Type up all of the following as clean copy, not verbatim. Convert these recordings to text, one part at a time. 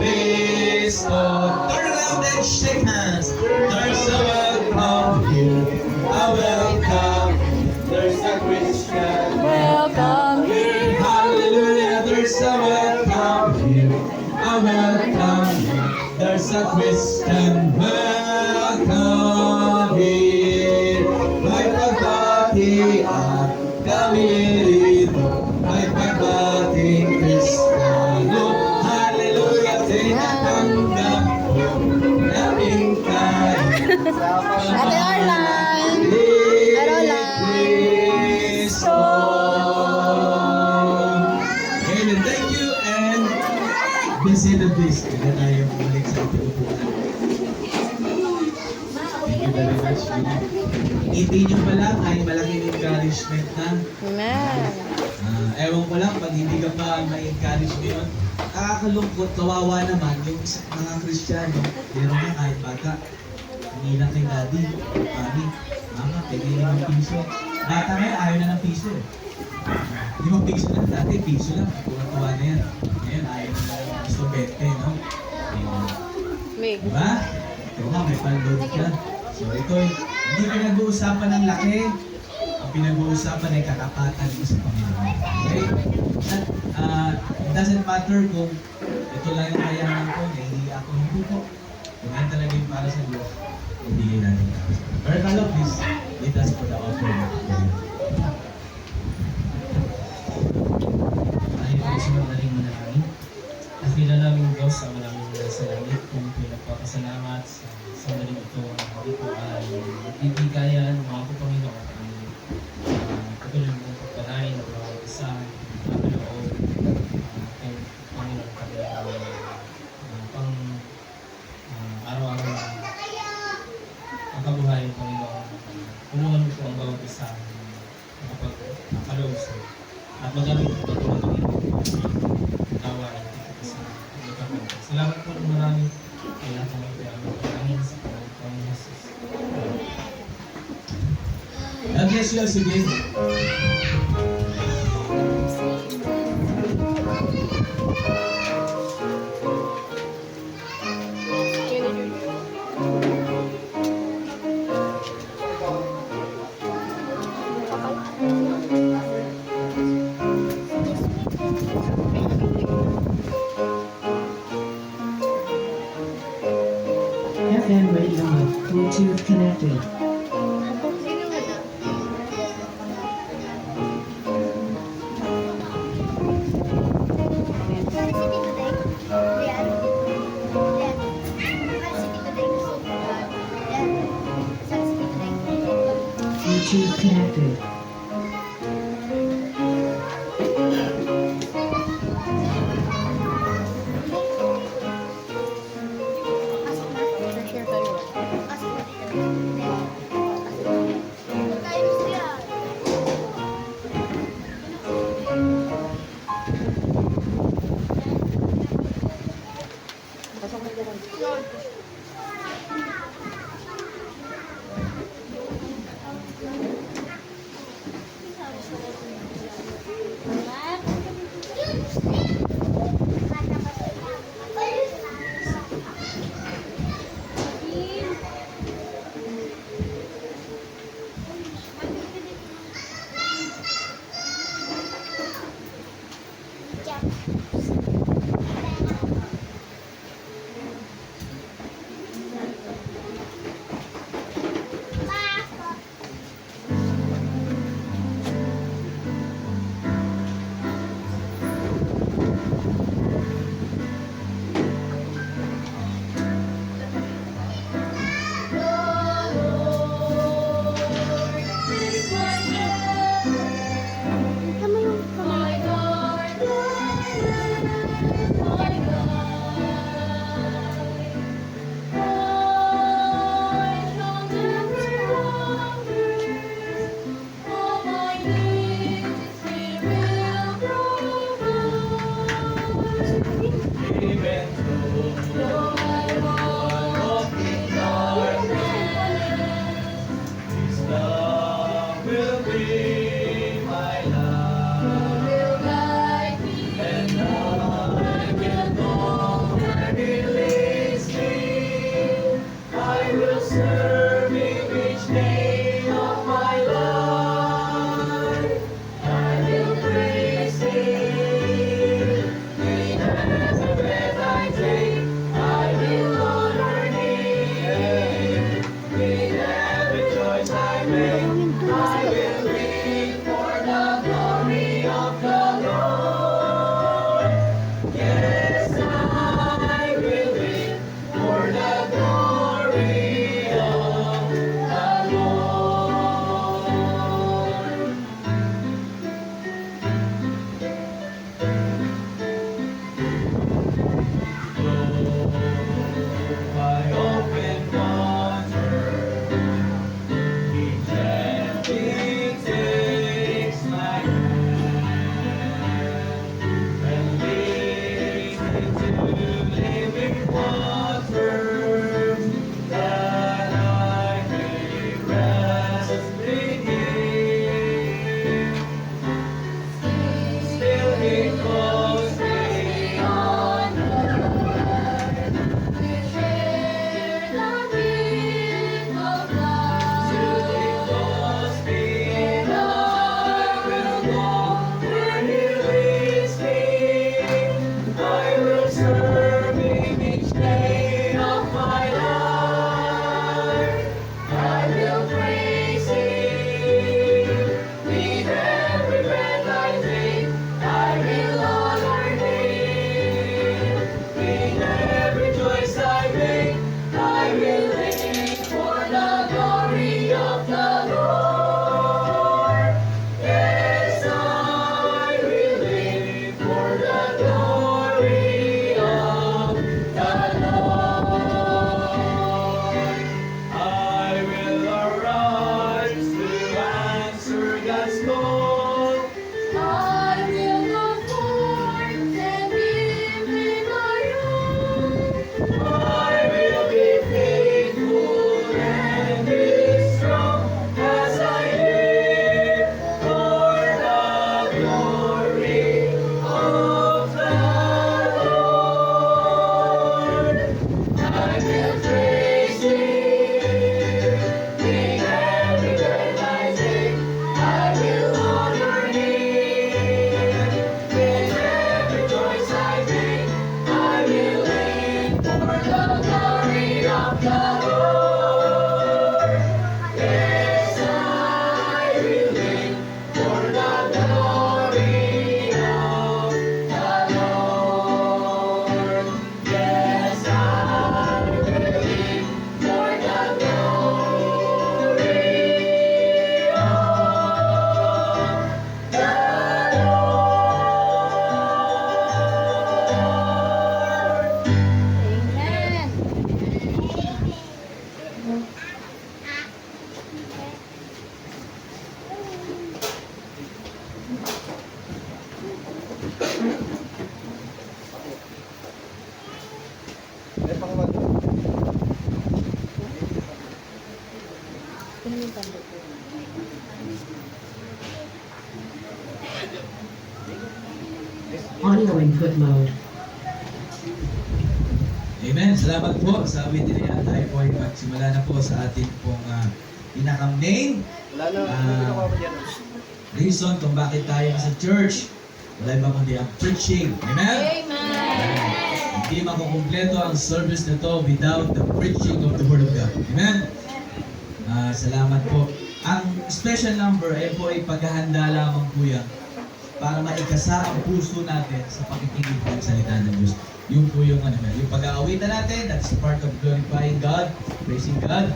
Cristo. Turn around and shake hands. There's a welcome here. A welcome. There's a Christian. Welcome here. Hallelujah. There's a welcome here. A welcome. There's a Christian welcome here. May pagbati at kami rito. May pagbating Kristiyano. Hallelujah. Tinatanggap ko naming kayo. Ate Arlan. Cristo. Amen. Thank you and blessed of this. Kaya tayo bumalik sa ating upuan. Thank you very much. Hindi nyo pala ay malaking encouragement na. Amen. Ewan ko lang, pag hindi ka pa ma-encourage ngayon, nakakalungkot, kawawa naman yung mga Kristiyano. Meron na kahit bata, hindi lang kay daddy, mami, mama, pwede 5 piso. Bata ngayon, ayaw na ng piso eh. 5 piso lang, dati piso lang, tuwa-tuwa na yan. Ngayon, ayaw na ng gusto 20, no? Mig. Diba? Ito nga, may pan-load ka. So ito, hindi pinag-uusapan ng laki. Ang pinag-uusapan ay katapatan mo sa Panginoon. Okay? It doesn't matter kung ito lang yung kayanan ko, nahihiya ako, hindi po. Kung yan talaga yung para sa Diyos, ibigay natin. Pero all of this, lead us for the offering of prayer. Tayo po sa madaling manalangin. Nakila namin Diyos ang maraming sa langit kung pinagpapasalamat sa sandaling ito na kami po ay nagbibigayan mga po Panginoon ang katulad mong pagpalain ng mga isa ang loob kay Panginoon kami pang araw-araw ang kabuhayan Panginoon. Tulungan mo po ang bawat isa kapag nakaloob sa at magamit po pagtulong gawain dito sa pagkakaroon. Salamat po ng marami kay lahat ng mga pagkakaroon sa Panginoon Jesus. God bless you all again. FM radio, Bluetooth connected. Bluetooth connected. Share tayo. Pasok na dyan. now input mode. Amen. Salamat po sa awitin niya. Tayo po ay magsimula na po sa ating pong pinaka-main reason kung bakit tayo sa church. Wala iba kundi ang preaching. Amen? Hindi makukumpleto ang service na to without the preaching of the Word of God. Amen? Salamat po. Ang special number ay po ay paghahanda lamang po yan para maikasa ang puso natin sa pakikinig ng salita ng Diyos. Yun po yung yung pag-aawitan natin, that's part of glorifying God, praising God,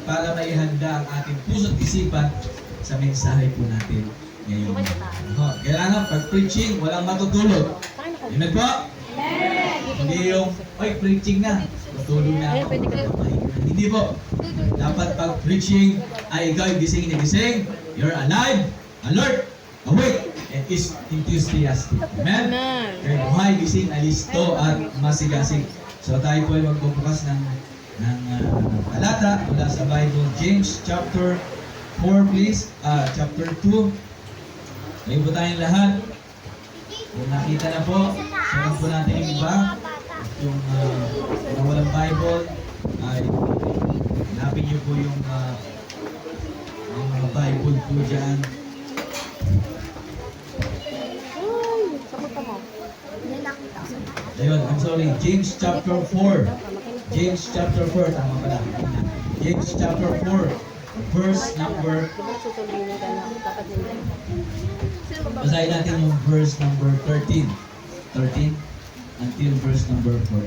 para maihanda ang ating puso at isipan sa mensahe po natin ngayon. Kailangan pag-preaching, walang matutulog. Amen po? Hindi yung, oy, preaching na, matulog na ako. Hindi po. Dapat pag-preaching ay ikaw yung gising na gising, you're alive, alert, awake, and is enthusiastic. Amen? Kaya buhay, gising, alisto, at masigasig. So tayo po ay magbubukas ng talata mula sa Bible. James chapter 4 please. Chapter 2. Ngayon po tayong lahat. Kung nakita na po, sunod po natin yung iba. Yung na walang Bible, ay hanapin niyo po yung mga Bible po dyan. Ayun, I'm sorry. James chapter 4. James chapter 4. Tama pala. James chapter 4. Verse number... Basahin natin yung verse number 13. 13 until verse number 14.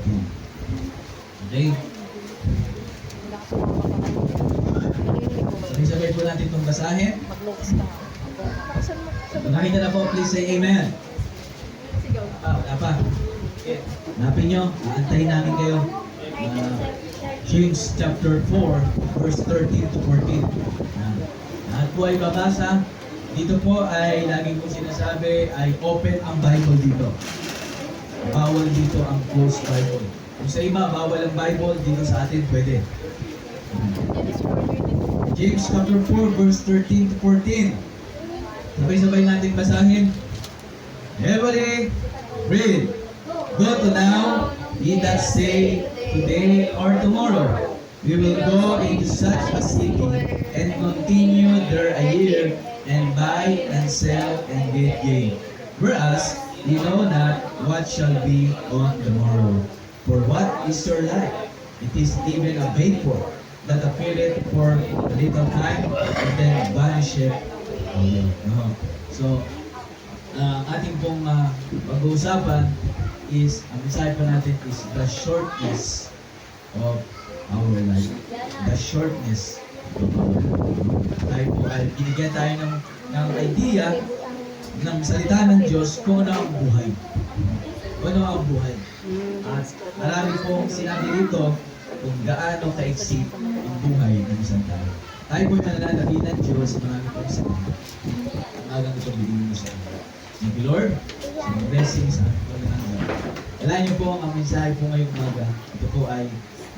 Okay? Sabay-sabay po natin itong basahin. Kung nakita na po, please say amen. Wala pa. Hanapin nyo, aantayin namin kayo. James chapter 4, verse 13 to 14. Lahat po ay babasa. Dito po ay laging po sinasabi ay open ang Bible dito. Bawal dito ang closed Bible. Kung sa iba, bawal ang Bible, dito sa atin pwede. James chapter 4, verse 13 to 14. Sabay-sabay natin basahin. Everybody, read. Go to now, ye that say, today or tomorrow, we will go into such a city and continue there a year and buy and sell and get gain. Whereas, ye know not what shall be on the morrow. For what is your life? It is even a vapor that appeareth for a little time and then vanisheth away. So, ating pong pag-uusapan is, ang mensahe pa natin is the shortness of our life. The shortness of our life. Tayo po ay binigyan tayo ng idea ng salita ng Diyos kung ano ang buhay. Kung ano ang buhay. At marami pong sinabi dito kung gaano kaiksi ang buhay ng isang tao. Tayo po ay mananalangin ng Diyos, marami pong salamat. Ang agang ito bigyan mo sa amin. Thank you, Lord. Sa mga blessings sa ating paglalanggan. Kailangan niyo po ang mensahe po ngayong umaga. Ito po ay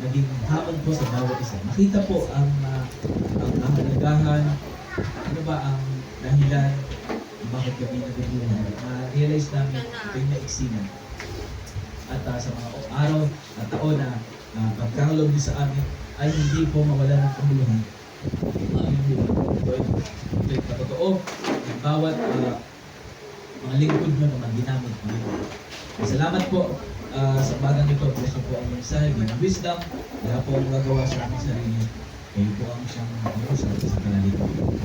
naging hamon po sa bawat isa. Makita po ang kahalagahan, ano ba ang dahilan kung bakit kami nabubuhay. Ma-realize namin ito yung naiksinan. At sa mga araw at taon na pagkakalob niyo sa amin ay hindi po mawala ng kamuluhan. Ang aming buhay. Ito ay patotoo. Ang bawat mga lingkod nyo naman ginamit po. Salamat po sa bagang ito. Bless po ang mensahe ng wisdom. Wala po ang gagawa sa aming sarili. Kayo po ang siyang mag-usap sa kanalit.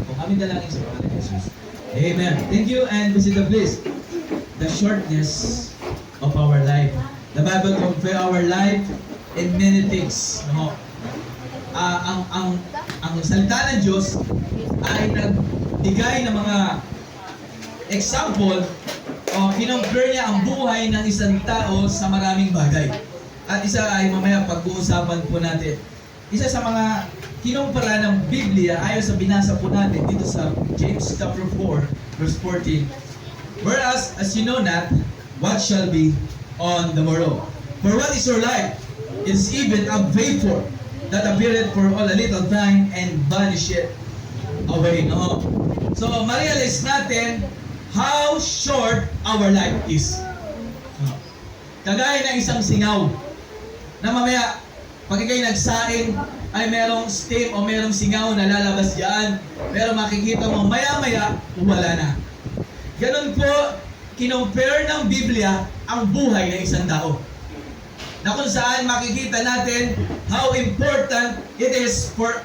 Kung kami dalangin sa pangalan ni Jesus. Amen. Thank you and visit the place. The shortness of our life. The Bible compare our life in many things. No? Ang salita ng Diyos ay nagbigay ng mga example o kinompare niya ang buhay ng isang tao sa maraming bagay. At isa ay mamaya pag-uusapan po natin. Isa sa mga kinumpara ng Biblia ayon sa binasa po natin dito sa James chapter 4 verse 14. Whereas, as you know not, what shall be on the morrow. For what is your life? It is even a vapor that appeareth for all a little time and vanisheth away. No? So, ma-realize natin how short our life is. Kagaya ng isang singaw na mamaya, pag ikaw'y nagsaing, ay merong steam o merong singaw na lalabas diyan. Pero makikita mo, maya-maya, wala na. Ganun po, kinompare ng Biblia ang buhay ng isang tao. Na kung saan makikita natin how important it is for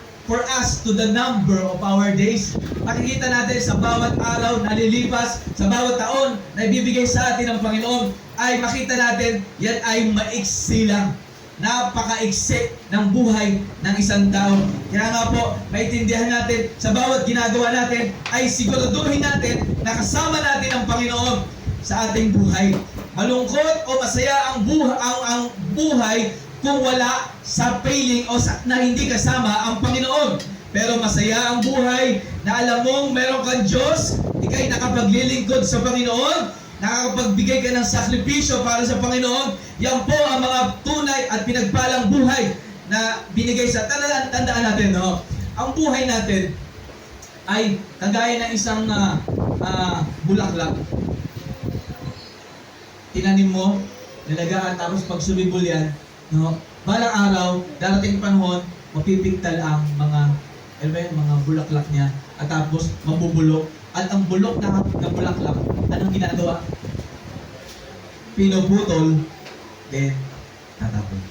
us to the number of our days. Makikita natin sa bawat araw na lilipas, sa bawat taon na ibibigay sa atin ng Panginoon, ay makita natin yan ay maiksi lang. Napakaiksi ng buhay ng isang tao. Kaya nga po, maintindihan natin sa bawat ginagawa natin ay siguraduhin natin na kasama natin ang Panginoon sa ating buhay. Malungkot o masaya ang buhay kung wala sa piling o na hindi kasama ang Panginoon. Pero masaya ang buhay na alam mong meron kang Diyos, ika'y nakapaglilingkod sa Panginoon, nakakapagbigay ka ng sakripisyo para sa Panginoon. Yan po ang mga tunay at pinagpalang buhay na binigay sa tandaan natin, no? Ang buhay natin ay kagaya ng isang bulaklak. Tinanim mo, nalagaan, tapos pag sumibol yan, no? Balang araw, darating panahon, mapipigtal ang mga bulaklak niya, at tapos mabubulok. At ang bulok na bulaklak, anong ginagawa? Pinuputol, then tatapon.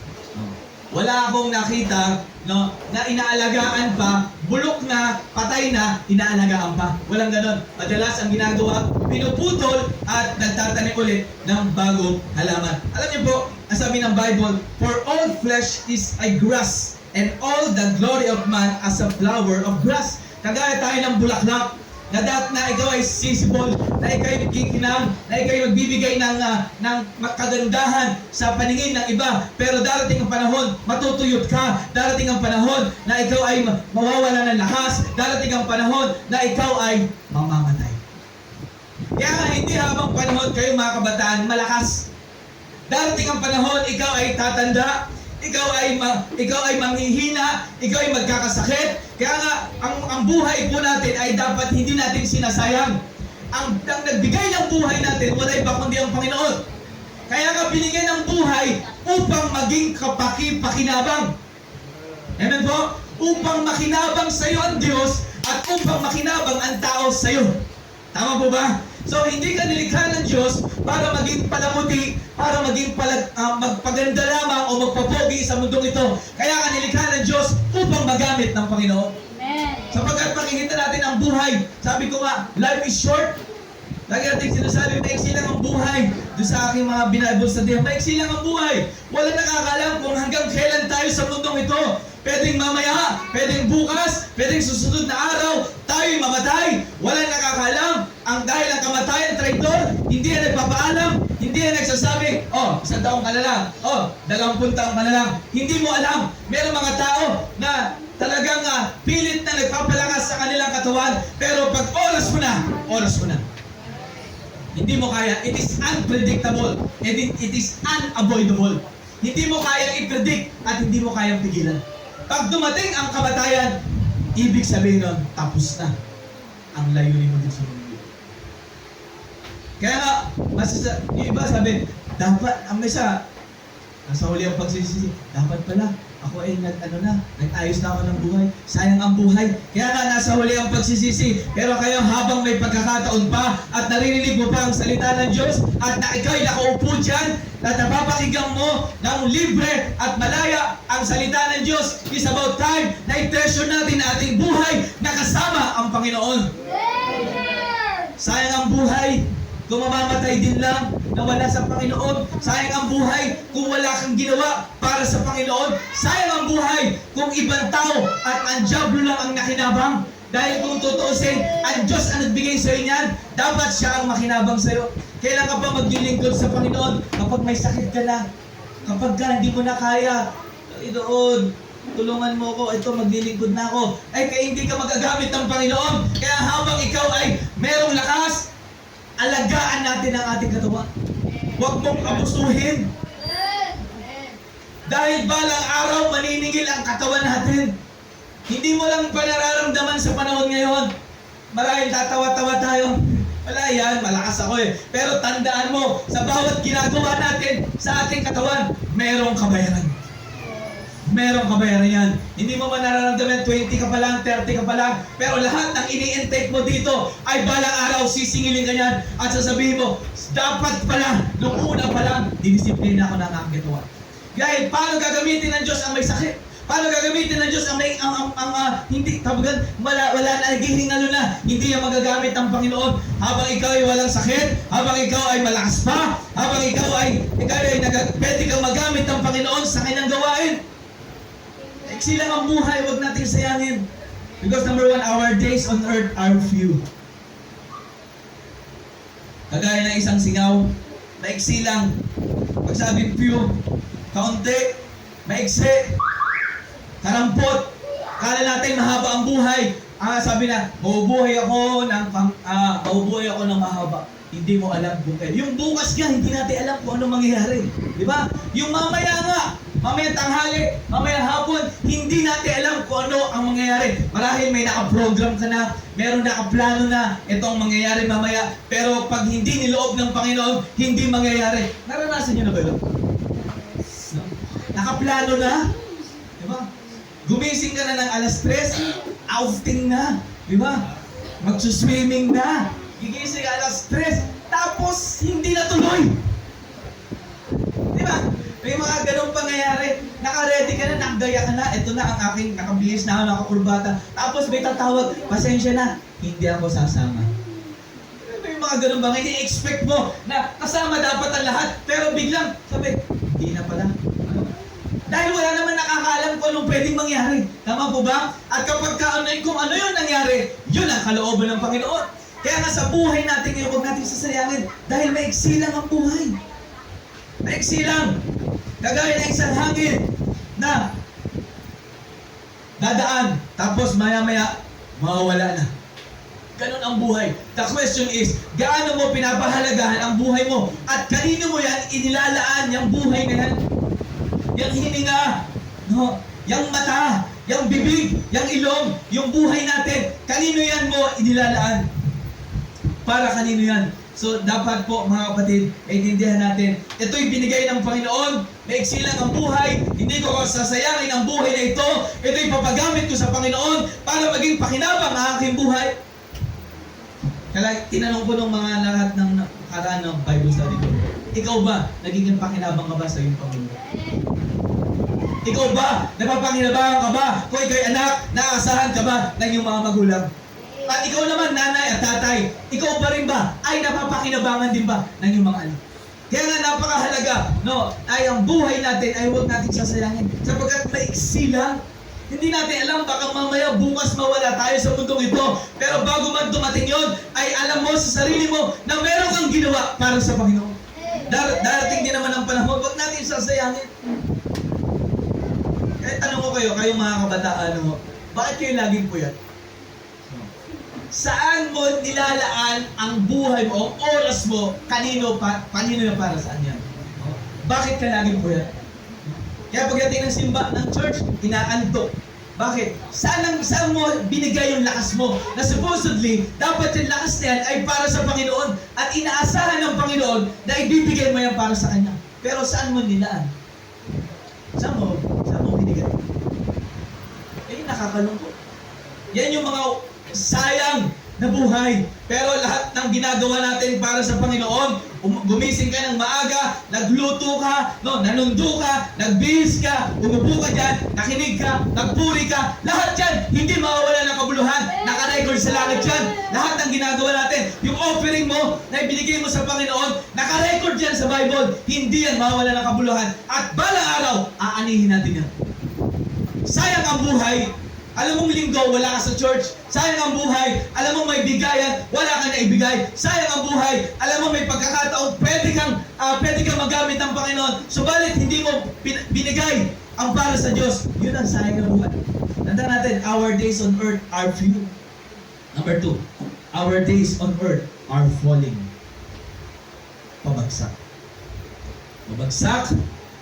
Wala akong nakita, no, na inaalagaan pa, bulok na, patay na, inaalagaan pa. Walang ganon. Madalas ang ginagawa, pinuputol at nagtatanim ulit ng bagong halaman. Alam niyo po, ang sabi ng Bible, for all flesh is a grass, and all the glory of man as a flower of grass. Kagaya tayo ng bulaklak, na ikaw ay sisibol, na ikaw ay nagkikinang, na ikaw ay magbibigay ng kagandahan sa paningin ng iba. Pero darating ang panahon, matutuyot ka. Darating ang panahon na ikaw ay mawawala ng lakas. Darating ang panahon na ikaw ay mamamatay. Kaya nga hindi habang panahon kayo mga kabataan malakas. Darating ang panahon, ikaw ay tatanda, ikaw ay manghihina, ikaw ay magkakasakit. Kaya nga, ang buhay po natin ay dapat hindi natin sinasayang. Ang nagbigay ng buhay natin, wala iba kundi ang Panginoon. Kaya nga binigyan ng buhay upang maging kapaki-pakinabang. Amen po? Upang makinabang sa iyo ang Diyos at upang makinabang ang tao sa iyo. Tama po ba? So, hindi ka nilikha ng Diyos para maging palamuti, para maging magpaganda lamang o magpapogi sa mundong ito. Kaya ka nilikha ng Diyos upang magamit ng Panginoon. Amen. Sapagkat makikita natin ang buhay. Sabi ko nga, life is short. Lagi natin sinasabi, maiksi lang ang buhay. Doon sa aking mga binabol sa diyan, maiksi lang ang buhay. Wala nakakalam kung hanggang kailan tayo sa mundong ito. Pwedeng mamaya, pwedeng bukas, pwedeng susunod na araw, tayo'y mamatay. Walang nakakalam. Ang dahil ang kamatayan, traitor, hindi yan nagpapaalam, hindi yan nagsasabi, oh, 1 taong ka na lang, oh, 20 taong ka na lang. Hindi mo alam. Meron mga tao na talagang pilit na nagpapalakas sa kanilang katawan, pero pag oras mo na. Hindi mo kaya. It is unpredictable. And it is unavoidable. Hindi mo kayang i-predict at hindi mo kayang pigilan. Pag dumating ang kamatayan, ibig sabihin nun, tapos na ang layunin mo din sa mundo. Kaya nga, yung iba sabi, dapat, ang isa, nasa huli ang pagsisisi, dapat pala, ako ay nag-ayos na ako ng buhay. Sayang ang buhay. Kaya nga nasa huli ang pagsisisi. Pero kayo habang may pagkakataon pa at naririnig mo pa ang salita ng Diyos at na ikaw ay nakaupo dyan at napapakinggan mo ng libre at malaya ang salita ng Diyos, is about time na i-treasure natin ang ating buhay na kasama ang Panginoon. Sayang ang buhay kung mamamatay din lang na wala sa Panginoon. Sayang ang buhay kung wala kang ginawa para sa Panginoon. Sayang ang buhay kung ibang tao at ang diablo lang ang nakinabang. Dahil kung tutuusin, ang Diyos ang nagbigay sa iyo niyan, dapat siya ang makinabang sa iyo. Kailan ka pa maglilingkod sa Panginoon? Kapag may sakit ka na, kapag hindi mo na kaya, doon, tulungan mo ko, ito maglilingkod na ako. Ay, kaya hindi ka magagamit ng Panginoon. Kaya habang ikaw ay merong lakas, alagaan natin ang ating katawan. Huwag mong abusuhin. Dahil balang araw maniningil ang katawan natin. Hindi mo lang pa nararamdaman sa panahon ngayon. Marahil tatawa-tawa tayo. Wala yan, malakas ako eh. Pero tandaan mo, sa bawat ginagawa natin sa ating katawan, merong kabayaran. Merong kabayaran yan. Hindi mo man nararamdaman, 20 ka pa lang, 30 ka pa lang, pero lahat ng ini-intake mo dito ay balang araw, sisingilin ka yan at sasabihin mo, dapat pala, nung una pa lang, dinisiplina ako ng aking katawan. Dahil paano gagamitin ng Diyos ang may sakit? Paano gagamitin ng Diyos ang may hindi tabagan wala na naghihingalo na hindi niya magagamit ng Panginoon habang ikaw ay walang sakit, habang ikaw ay malakas pa, habang ikaw ay pwede kang magamit ng Panginoon sa kanyang gawain. Silang ang buhay, wag nating sayangin. Because number one, our days on earth are few. Kagaya ng isang singaw, maiksi lang. Pag sabi few, kaunti, maiksi, karampot. Kala natin mahaba ang buhay. Sabi na, mabubuhay ako ng mahaba. Hindi mo alam kung kailan. Yung bukas nga, hindi natin alam kung ano mangyayari. Di ba? Yung mamaya nga, mamaya tanghali, mamaya hapon, hindi natin alam kung ano ang mangyayari. Marahil may nakaprogram ka na, meron nakaplano na, ito ang mangyayari mamaya. Pero pag hindi niloob ng Panginoon, hindi mangyayari. Naranasan niyo na ba yun? No? Nakaplano na? Di ba? Gumising ka na ng alas 3, outing na. Di ba? Magsuswimming na. Gigising alas 3, tapos hindi natuloy. Di ba? May mga ganong pangyayari. Naka-ready ka na, nakagaya ka na. Ito na ang aking nakabihis na ako, nakakurbata. Tapos may tatawag, pasensya na, hindi ako sasama. May mga ganong bagay, ini-expect mo na kasama dapat ang lahat. Pero biglang, sabi, hindi na pala. Dahil wala naman nakakaalam kung anong pwedeng mangyari. Tama po ba? At kapag kung ano yun nangyari, yun ang kalooban ng Panginoon. Kaya nga sa buhay natin ngayon, huwag natin sasayangin. Dahil maiksi lang ang buhay. Maiksi lang. Kagaya ng isang hangin na dadaan, tapos maya-maya, mawawala na. Ganun ang buhay. The question is, gaano mo pinapahalagahan ang buhay mo? At kanino mo yan inilalaan yung buhay na yan? Yung hininga, no? Yung mata, yung bibig, yung ilong, yung buhay natin, kanino yan mo inilalaan? Para kanino yan? So, dapat po mga kapatid, maintindihan natin, ito'y binigay ng Panginoon, maiksi lang ang buhay, hindi ko sasayangin ang buhay na ito, ito'y papagamit ko sa Panginoon para maging pakinabang ang aking buhay. Kaya tinanong ko nung mga lahat ng nakaraan ng Bible study ko, ikaw ba, nagiging pakinabang ka ba sa iyong Panginoon? Ikaw ba, napapakinabangan ka ba kung ikaw'y anak, naasahan ka ba ng iyong mga magulang? At ikaw naman, nanay at tatay, ikaw pa rin ba ay napapakinabangan din ba ng iyong mga anak? Kaya nga napakahalaga, no, ay ang buhay natin ay huwag natin sasayangin. Sapagkat maiksi lang, hindi natin alam, baka mamaya bukas mawala tayo sa mundong ito. Pero bago man dumating yon, ay alam mo sa sarili mo na meron kang ginawa para sa Panginoon. Darating din naman ang panahon, huwag natin sasayangin. Kaya tanong ko kayo mga kabataan, no, bakit kayo laging puyat? Saan mo nilalaan ang buhay mo, ang oras mo, kanino na para saan yan? Bakit ka laging puyat? Kaya pagdating ng simba ng church, inaantok. Bakit? Saan mo binigay yung lakas mo? Na supposedly, dapat yung lakas na yan ay para sa Panginoon at inaasahan ng Panginoon na ibibigay mo yan para sa Kanya. Pero saan mo nilaan? Saan mo binigay? Nakakalungkot. Yan yung mga sayang na buhay. Pero lahat ng ginagawa natin para sa Panginoon, gumising ka ng maaga, nagluto ka, no, nanundo ka, nagbihis ka, umupo ka dyan, nakinig ka, nagpuri ka, lahat yan, hindi mawawala ng kabuluhan, nakarecord sa langit yan. Lahat ng ginagawa natin, yung offering mo na ibinigay mo sa Panginoon, nakarecord yan sa Bible, hindi yan mawawala ng kabuluhan. At balang araw, aanihin natin yan. Sayang ang buhay. Alam mong linggo, wala ka sa church. Sayang ang buhay. Alam mong may bigayan, wala ka na ibigay. Sayang ang buhay. Alam mo may pagkakataon, pwede kang magamit ng Panginoon. Subalit, hindi mo binigay ang para sa Diyos. Yun ang sayang ng buhay. Tandaan natin, our days on earth are few. Number 2, our days on earth are falling. Pabagsak. Pabagsak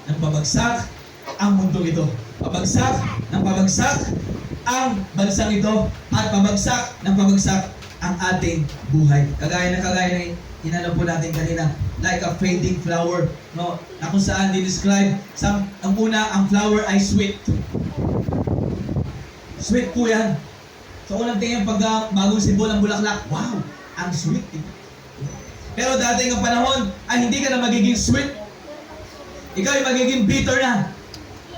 ng pabagsak ang mundo ito. Pabagsak ng pabagsak ang bansang ito at pabagsak ng pabagsak ang ating buhay. Kagaya ng inano po natin kanina, like a fading flower, no? Na kung saan di-describe, ang una, ang flower ay sweet. Sweet po yan. So unang tingin pag bagong sibol ang bulaklak, wow, ang sweet. Pero dating ang panahon ay hindi ka na magiging sweet. Ikaw ay magiging bitter na.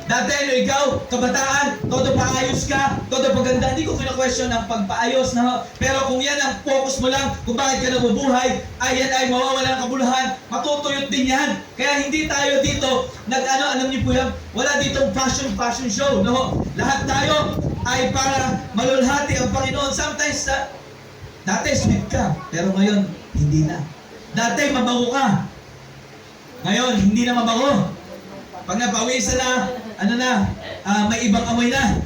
Dati ikaw, kabataan, todo paayos ka, todo paganda. Hindi ko kina-question ang pagpaayos na. Pero kung yan ang focus mo lang, kung bakit ka nabubuhay, ay yan ay mawawala ng kabuluhan, matutuyot din yan. Kaya hindi tayo dito, alam niyo po yan, wala ditong fashion show, no? Lahat tayo ay para malulhati ang Panginoon. Sometimes, dati sweet ka, pero ngayon, hindi na. Dati mabango ka, ngayon, hindi na mabango. Pag napawisan na, may ibang amoy na.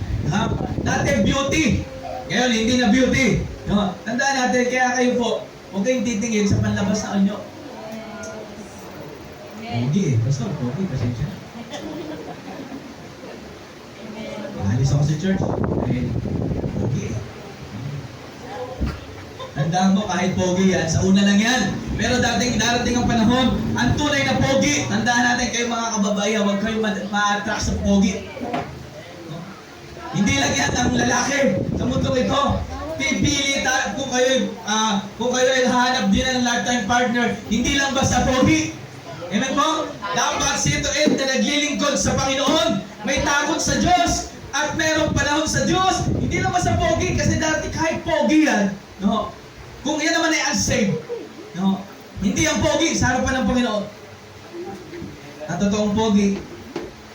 Dati beauty, ngayon hindi na beauty. No? Tandaan natin, kaya kayo po, huwag kayong titingin sa panlabas na anyo. Pogi basta pogi, pasensya. Alis ako sa church, pogi Tandaan mo, kahit pogi yan, sa una lang yan. Pero darating ang panahon, ang tunay na pogi, tandaan natin kayo mga kababayan, huwag kayong ma-attract sa pogi. No? Hindi lang yan ang lalaki sa mundong ito. Pipili tayo, kung kayo ay hanap din ng lifetime partner, hindi lang basta pogi. Amen po? Dapat sito na naglilingkod sa Panginoon, may takot sa Diyos, at merong panahon sa Diyos. Hindi lang basta pogi, kasi dati kahit pogi yan, no? Kung yan naman ay unsaved, no? Hindi ang pogi sa harapan ng Panginoon. Ang totoong pogi,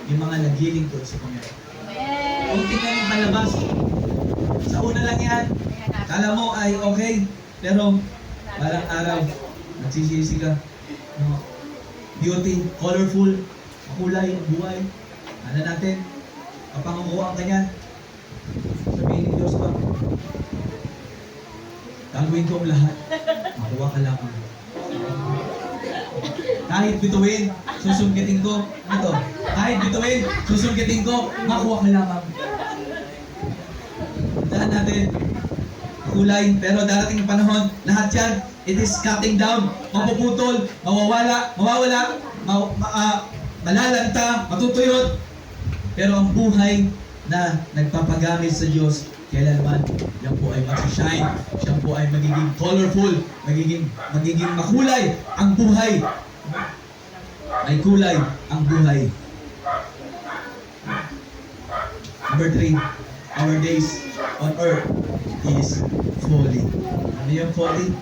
yung mga naglilingkod sa Panginoon. Kung tingnan yung palabas, sa una lang yan, kala mo ay okay, pero parang araw, nagsisisi ka. No? Beauty, colorful, makulay ang buhay. Ano natin, kapangunguhaan ka niyan. Sabihin ni Diyos pa, gagawin ko ang lahat, makuha ka lang. Kahit bituin, susungkitin ko. Ito, kahit bituin, susungkitin ko, makuha ka lamang. Tandaan natin, kulay, pero darating ang panahon, lahat yan, it is cutting down, mapuputol, mawawala, malalanta, matutuyot. Pero ang buhay na nagpapagamit sa Diyos, kailanman, yan po ay mag-shine, siya po ay magiging colorful, magiging makulay ang buhay. May kulay ang buhay. Number 3, our days on earth is folly. Ano yung folly?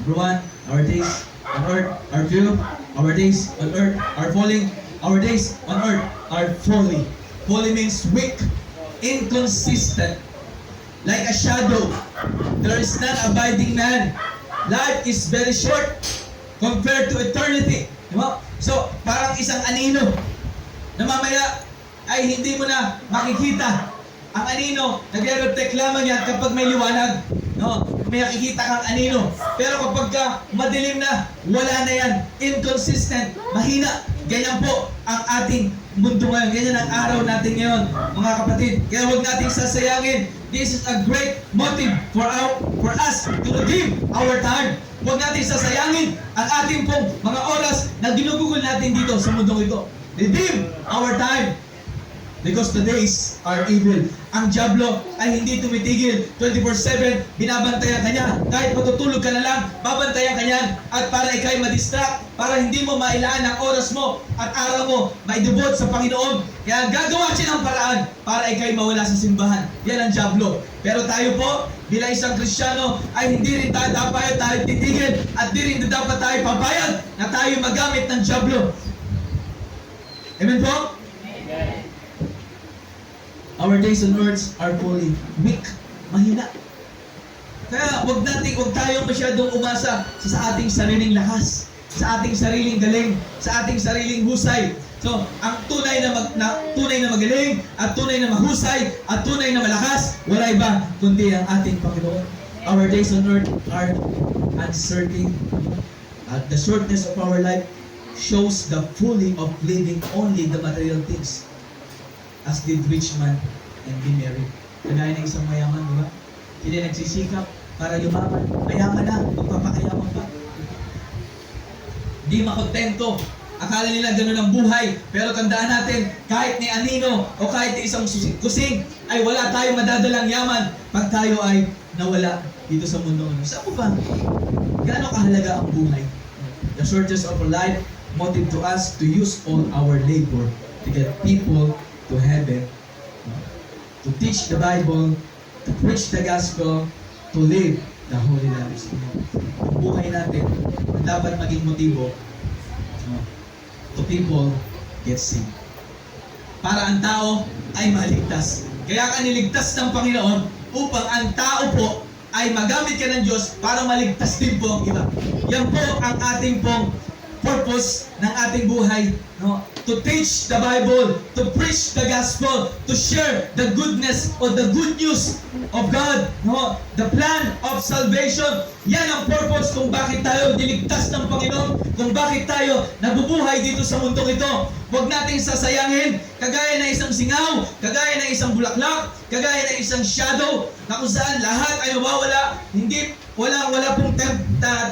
Number 1, our days on earth are few. Our days on earth are falling. Our days on earth are folly. Folly means weak, inconsistent, like a shadow. There is none abiding man. Life is very short compared to eternity. Diba? So, parang isang anino na mamaya ay hindi mo na makikita. Ang anino, nagre-reflect lamang yan kapag may liwanag. No? May nakikita kang anino. Pero kapag ka madilim na, wala na yan. Inconsistent, mahina. Ganyan po ang ating mundo ngayon. Ganyan ang araw natin ngayon, mga kapatid. Kaya huwag natin sasayangin. This is a great motive for us to redeem our time. Huwag natin sasayangin ang ating pong mga oras na ginugugol natin dito sa mundong ito. Redeem our time. Because the days are evil. Ang diablo ay hindi tumitigil. 24/7, binabantayan ka niya. Kahit matutulog ka na lang, babantayan ka niyan. At para ikay madistract, para hindi mo mailaan ang oras mo at araw mo, maidubot sa Panginoon. Kaya gagawa siya ng paraan para ikay mawala sa simbahan. Yan ang diablo. Pero tayo po, bilang isang Kristiyano, ay hindi rin dapat tayo titigil at di rin dapat tayo pabayag na tayo magamit ng diablo. Amen po? Our days on earth are fully weak, mahina. Kaya wag tayong masyadong umasa sa ating sariling lakas, sa ating sariling galing, sa ating sariling husay. So, ang tunay na magaling, at tunay na mahusay, at tunay na malakas, wala iba kundi ang ating Panginoon. Our days on earth are uncertain. At the shortness of our life shows the folly of living only the material things. As did rich man and be merry. Kagaya ng isang mayaman, di ba? Hindi nagsisikap para yumaman. Mayaman na, magpapakayaman pa. Di makontento. Akala nila ganun ang buhay. Pero tandaan natin, kahit ni anino o kahit ni isang kusing, ay wala tayong madadalang yaman pag tayo ay nawala dito sa mundo. Saan mo ba? Gaano kahalaga ang buhay? The shortest of our life motive to us to use all our labor to get people to heaven, to teach the Bible, to preach the gospel, to live the holy lives. Ang buhay natin dapat maging motibo to people get saved. Para ang tao ay maligtas. Kaya ka niligtas ng Panginoon upang ang tao po ay magamit ka ng Diyos para maligtas din po ang iba. Yan po ang ating pong purpose ng ating buhay. No? To teach the Bible, to preach the gospel, to share the goodness or the good news of God. No? The plan of salvation. Yan ang purpose kung bakit tayo niligtas ng Panginoon, kung bakit tayo nabubuhay dito sa mundong ito. Huwag nating sasayangin, kagaya ng isang singaw, kagaya ng isang bulaklak, kagaya ng isang shadow, na kung saan lahat ay mawawala, hindi, wala pong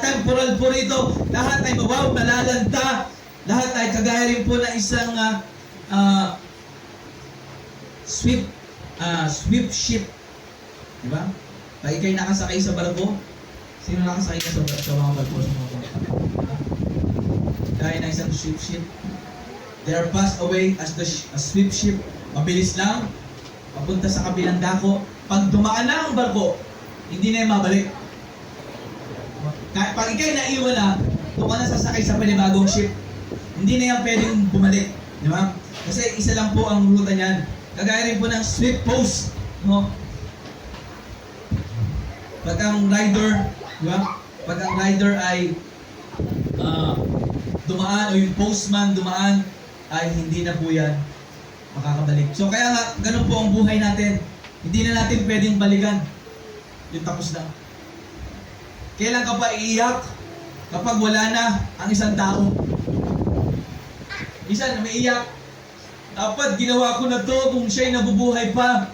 temporal po rito, lahat ay malalanta, lahat ay kagaya rin po na isang swift ship. Diba? Pag ikay nakasakay sa barko, sino nakasakay ka sa mga barko sa mga barko? Kaya na isang swift ship. They are passed away as a swift ship. Mabilis lang, papunta sa kabilang dako. Pag dumaan na ang barko, hindi na yung mabalik. Pag ikay naiwan na, doon ka na sasakay sa panibagong ship. Hindi na yan pwedeng bumalik. Di ba? Kasi isa lang po ang ruta niyan. Kagaya rin po ng swift post. No? Pag ang rider, di ba? Pag ang rider ay dumaan o yung postman dumaan, ay hindi na po yan makakabalik. So kaya nga, ganun po ang buhay natin. Hindi na natin pwedeng balikan. Yung tapos na. Kailan ka pa iiyak kapag wala na ang isang tao? Minsan, umiiyak. Dapat ginawa ko na to kung siya'y nabubuhay pa.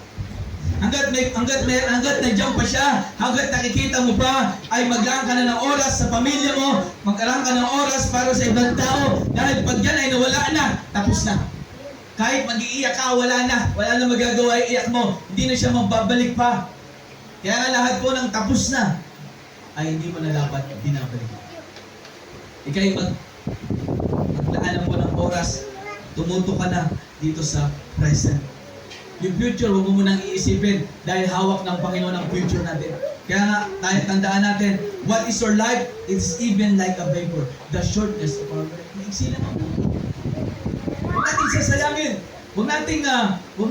Hanggat nandiyan pa siya, hanggat nakikita mo pa, ay maglaan ka na ng oras sa pamilya mo, maglaan ka ng oras para sa ibang tao, dahil pag yan ay nawala na, tapos na. Kahit mag-iiyak ka, wala na magagawa, iiyak mo, hindi na siya magbabalik pa. Kaya nga lahat po ng tapos na, ay hindi mo na dapat binabalik. Ika'y maglaan mo ng oras, tumuto ka na dito sa present. Yung future, huwag mo munang iisipin dahil hawak ng Panginoon ang future natin. Kaya nga, tayo tandaan natin, what is your life? It's even like a vapor. The shortness of our life. Maiksi lang ang buhay. Huwag natin sasayangin. Huwag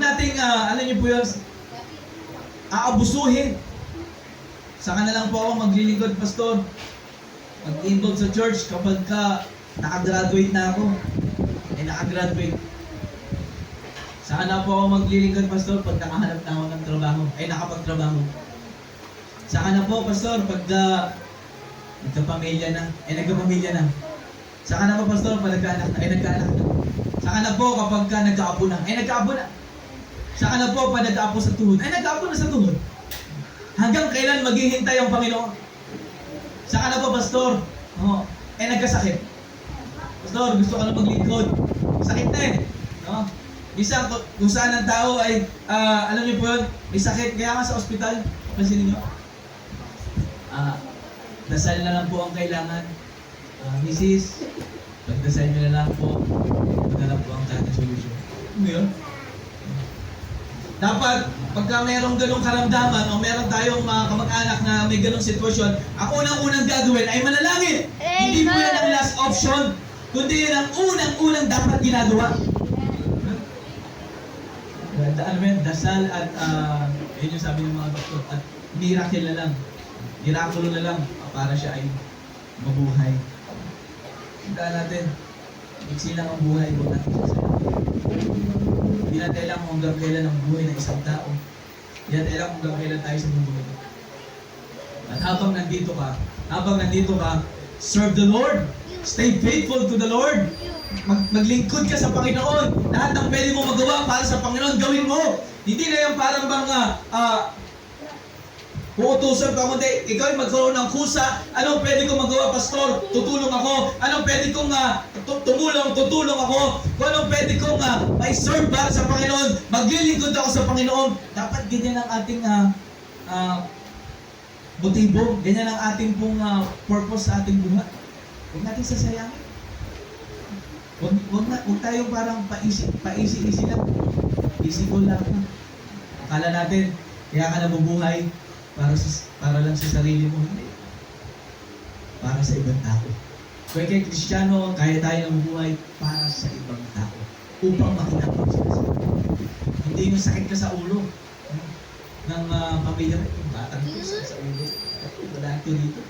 nating, ano niyo po yun, aabusuhin. Saka na lang po ako maglilingkod, pastor. Mag-involve sa church kapag nakagraduate na ako. Nakagraduate. Saka na po ako maglilingkod, pastor, pag nakahanap na ako ng trabaho. Nakapagtrabaho. Saka na po, pastor, pag nagkapamilya na. Nagkapamilya na. Saka na po, pastor, pag nagkaanak na. Nagkaanak na. Saka na po kapag nagkaapo na. Nagkaapo na. Saka na po pag nagkaapo sa tuhod. Nagkaapo na sa tuhod. Hanggang kailan maghihintay ang Panginoon? Saka na po, pastor, nagkasakit. Pastor, gusto ka na maglingkod. Sakit na no? Isa, kung saan ang tao ay, alam niyo po yun, may sakit, kaya nga sa ospital, pansinin niyo, dasal na lang po ang kailangan. Mrs., pagdasal niyo na lang po, maghanap po ang ating solusyon. Ano yun? Dapat, pagka mayroong ganong karamdaman o meron tayong mga kamag-anak na may ganong sitwasyon, ang unang-unang gagawin ay manalangin. Hindi po yan ang last option, kundi yan ang unang-unang dapat ginagawa. Ano ba dasal at yun yung sabi ng mga doktor, at miracle na lang, miraculo na lang para siya ay mabuhay. Tandaan natin, iksi lang ang buhay ko natin sa sarili. Hindi natin alam kung hanggang kailan ang buhay ng isang tao. Hindi natin alam kung hanggang kailan tayo sa mundo ito. At habang nandito ka, serve the Lord. Stay faithful to the Lord. Maglingkod ka sa Panginoon. Lahat ng pwede mo magawa para sa Panginoon, gawin mo. Hindi na yung parang bang Uutusan pa ako, hindi, ikaw ay magkaroon ng kusa. Anong pwede kong magawa, pastor? Tutulong ako. Anong pwede kong tutulong ako. Kung anong pwede kong mai-serve para sa Panginoon. Maglilingkod ako sa Panginoon. Dapat ganyan ang ating motibo. Ganyan ang ating pong purpose sa ating buhay. Huwag natin sasayangin. Huwag tayong parang paisi-isi lang. Easy goal lang. Akala natin, kaya ka nabubuhay para lang sa sarili mo. Hindi. Para sa ibang tao. Kaya kay Kristiyano, kaya tayo nabubuhay para sa ibang tao. Upang makinabang sila sa Panginoon. Hindi yung sakit ka sa ulo ng pamilya mo. Yung batang ito sakit sa ulo. Wala ito dito.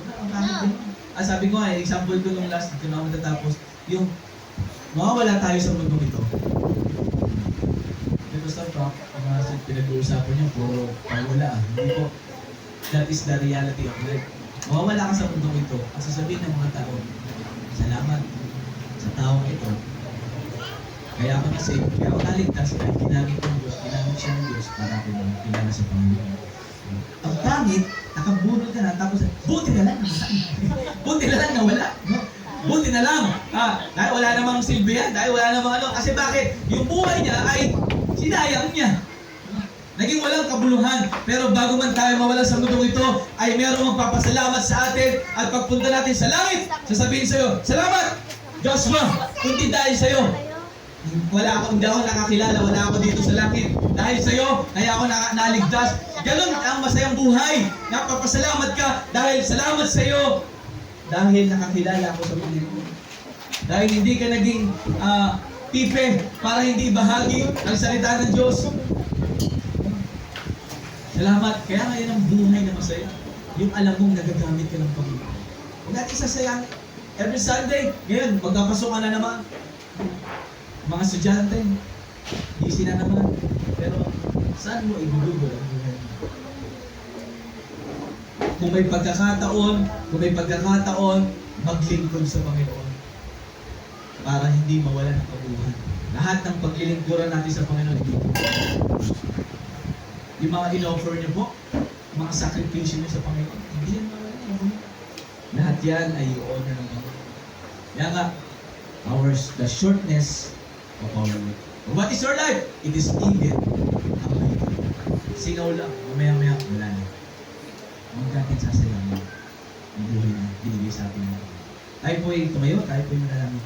Wala ang bakit ganun. Sabi ko nga, example ko nung last, ito na ako matatapos, yung mawawala tayo sa mundo ito. Basta pa, ang mga pinag-uusapan niyo, puro pawala. Hindi po, that is the reality of life. Mawawala ka sa mundong ito at sasabihin ng mga tao, salamat sa taong ito. Kaya ako kasi, kaya ako naligtas dahil ginamit ng Diyos, ginamit siya ng Diyos para ako kilala sa Panginoon. Ang pangit, nakabunod ka na, tapos, buti na lang, buti na lang nawala. No? Buti na lang. Dahil wala namang silbi yan, dahil wala namang ano. Kasi bakit? Yung buhay niya ay sinayang niya. Naging walang kabuluhan. Pero bago man tayo mawala sa mundong ito, ay merong magpapasalamat sa atin at pagpunta natin sa langit, sasabihin sa'yo, salamat! Joshua, kundi dahil sa'yo. Hindi ako nakakilala, wala ako dito sa langit. Dahil sa'yo, kaya ako naligtas. Ganun ang masayang buhay. Napapasalamat ka dahil salamat sa'yo. Dahil nakakilala ako sa Panginoon. Dahil hindi ka naging pipe para hindi bahagi ang salita ng Diyos. Salamat. Kaya ngayon ang buhay na masaya. Yung alam mong nagagamit ka ng Panginoon. Huwag natin sasayangin. Every Sunday, ngayon, magkapasok ka na naman. Mga estudyante, busy na naman. Pero saan mo ibubugol ang buhay mo? Kung may pagkakataon, maglingkod sa Panginoon para hindi mawala ng kabuuan. Lahat ng paglilingkuran natin sa Panginoon, yung mga in-offer niyo po, mga sakripisyo niyo sa Panginoon, hindi yan mawala. Lahat yan ay i-honor ng Panginoon. Kaya nga, the shortness of our life. What is your life? It is even amazing. Sinaw lang, mamaya-maya, wala na. Huwag natin sasayangin ang buhay na binigay sa atin. Tayo po ay tumayo, tayo po ay manalangin.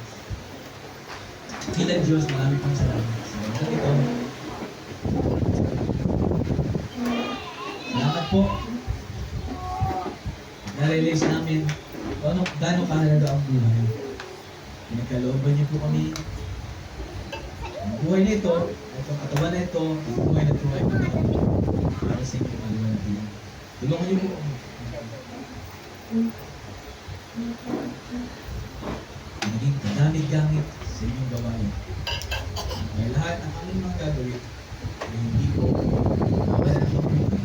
Kilang Diyos, marami pang salamat. Sa ito, salamat po. Na-realize namin kung gaano kahalaga ang buhay. Pinagkalooban niyo po kami. Ang buhay na ito, itong katawan na ito, ang buhay na ito ay para sa inyo maliwanag. Tulungan niyo po. Maging kagamit-gamit sa inyong gawain. May lahat ng aming mga gagawin ay hindi po mawala ng pagpipig.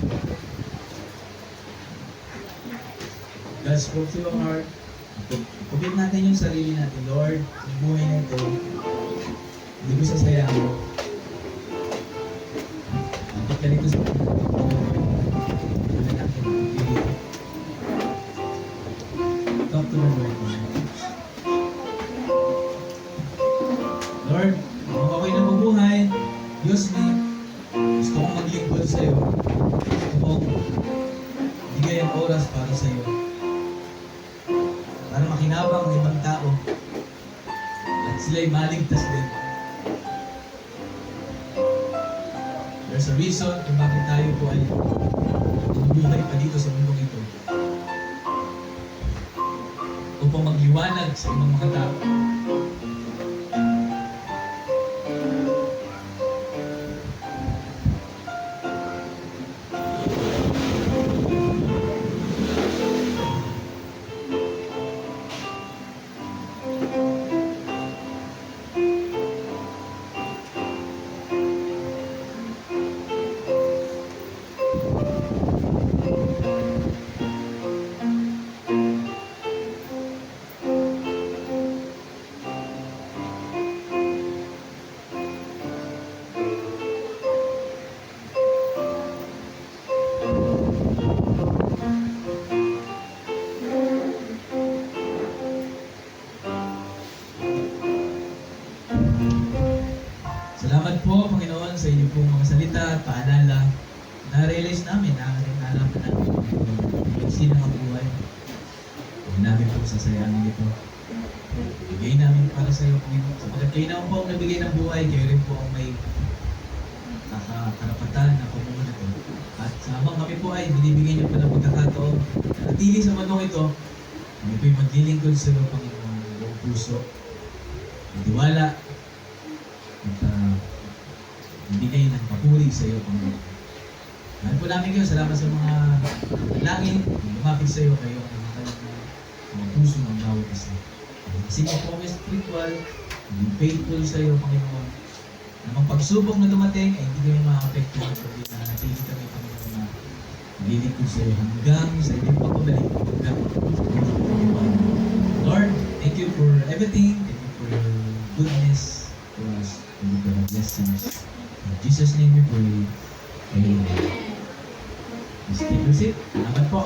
God spoke to your heart. Commit natin yung sarili natin, Lord, sa buhay na ito. Hindi ko sasayangin. Bakit ganito sa talk to the Lord. Lord, kung ako'y nabubuhay, Diyos me, gusto kong maglingkod sa iyo. Gusto kong bigay ang oras para sa iyo. Para makinabang ng ibang tao at sila'y maligtas din. There's a reason kung bakit tayo po ay nabubuhay pa dito sa mundong ito. Upang magliwanag sa ibang mga tao. Salamat po, Panginoon, sa inyo pong mga salita at paalala. Na-realize namin, nalaman namin yung sinang ang buhay. Hindi namin po sasayangin ito. Bigay namin para sa iyo, Panginoon. Sapagkat kayo naman po ang nabigay ng buhay, kayo rin po ang may karapatan na kumuha ito. At habang kami po ay binibigyan niyo pa ng pagkakataon, natili sa manong ito, kami po'y maglilingkod sa iyo, Panginoon, buong puso, tiwala, at bigay ng papuri sa iyo, Panginoon. Mahal po namin kayo, salamat sa mga langin, lumapit sa iyo kayo, ang mga puso ng bawat isa. Kasi niyo po kami spiritual, maging faithful sa iyo, Panginoon. Na mga pagsubok na dumating ay hindi kami makapektuhan kundi na natili kami, Panginoon, na maglilingkod sa iyo hanggang sa inyong pagbabalik, hanggang Lord, thank you for everything. Thank you for your goodness to us. Thank you for the blessings. In Jesus' name we pray. Amen. Please take your seat. Salamat po.